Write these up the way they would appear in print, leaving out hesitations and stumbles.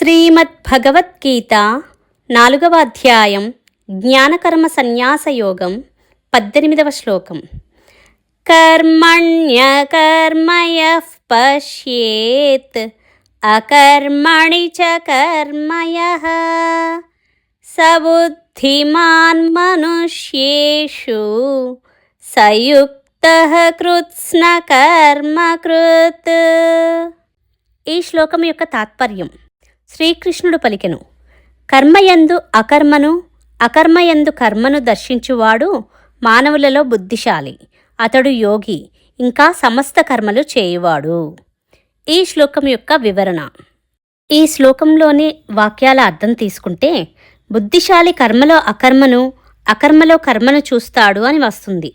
శ్రీమద్భగవద్గీత 4వ అధ్యాయం జ్ఞానకర్మ సన్యాసయోగం 18వ శ్లోకం. కర్మణ్యకర్మయః పశ్యేత్ అకర్మణి చ కర్మయః సబుద్ధిమాన్ మనుష్యేషు సయుక్తః కృత్స్న కర్మకృత్. ఈ శ్లోకం యొక్క తాత్పర్యం: శ్రీకృష్ణుడు పలికెను, కర్మయందు అకర్మను, అకర్మయందు కర్మను దర్శించువాడు మానవులలో బుద్ధిశాలి, అతడు యోగి, ఇంకా సమస్త కర్మలు చేయువాడు. ఈ శ్లోకం యొక్క వివరణ. ఈ శ్లోకంలోని వాక్యాల అర్థం తీసుకుంటే, బుద్ధిశాలి కర్మలో అకర్మను, అకర్మలో కర్మను చూస్తాడు అని వస్తుంది.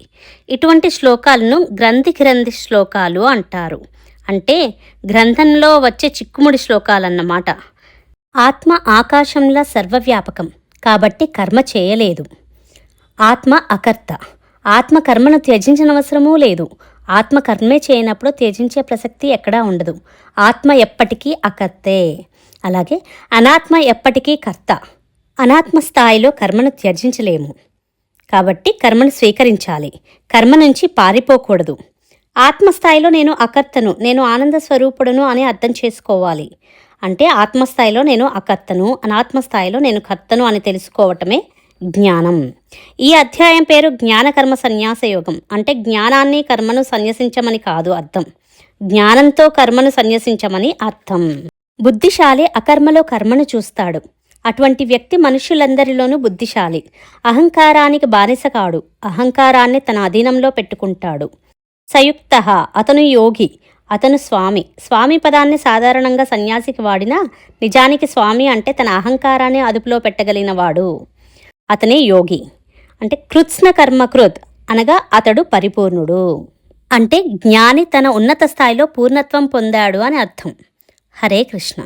ఇటువంటి శ్లోకాలను గ్రంథి శ్లోకాలు అంటారు. అంటే గ్రంథంలో వచ్చే చిక్కుముడి శ్లోకాలన్నమాట. ఆత్మ ఆకాశంలా సర్వవ్యాపకం కాబట్టి కర్మ చేయలేదు. ఆత్మ అకర్త, ఆత్మ కర్మను త్యజించనవసరమూ లేదు. ఆత్మ కర్మే చేయనప్పుడు త్యజించే ప్రసక్తి ఎక్కడా ఉండదు. ఆత్మ ఎప్పటికీ అకర్తే. అలాగే అనాత్మ ఎప్పటికీ కర్త. అనాత్మ స్థాయిలో కర్మను త్యజించలేము కాబట్టి కర్మను స్వీకరించాలి. కర్మ నుంచి పారిపోకూడదు. ఆత్మస్థాయిలో నేను అకర్తను, నేను ఆనంద స్వరూపుడును అని అర్థం చేసుకోవాలి. అంటే ఆత్మస్థాయిలో నేను అకర్తను, అనాత్మస్థాయిలో నేను కర్తను అని తెలుసుకోవటమే జ్ఞానం. ఈ అధ్యాయం పేరు జ్ఞానకర్మ సన్యాసయోగం. అంటే జ్ఞానాన్ని కర్మను సన్యసించమని కాదు అర్థం, జ్ఞానంతో కర్మను సన్యసించమని అర్థం. బుద్ధిశాలి అకర్మలో కర్మను చూస్తాడు. అటువంటి వ్యక్తి మనుషులందరిలోనూ బుద్ధిశాలి. అహంకారానికి బానిస కాడు, అహంకారాన్ని తన అధీనంలో పెట్టుకుంటాడు. సయుక్త, అతను యోగి, అతను స్వామి. స్వామి పదాన్ని సాధారణంగా సన్యాసికి వాడినా నిజానికి స్వామి అంటే తన అహంకారాన్ని అదుపులో పెట్టగలిగిన వాడు, అతనే యోగి. అంటే కృత్స్న కర్మకృత్ అనగా అతడు పరిపూర్ణుడు. అంటే జ్ఞాని తన ఉన్నత స్థాయిలో పూర్ణత్వం పొందాడు అని అర్థం. హరే కృష్ణ.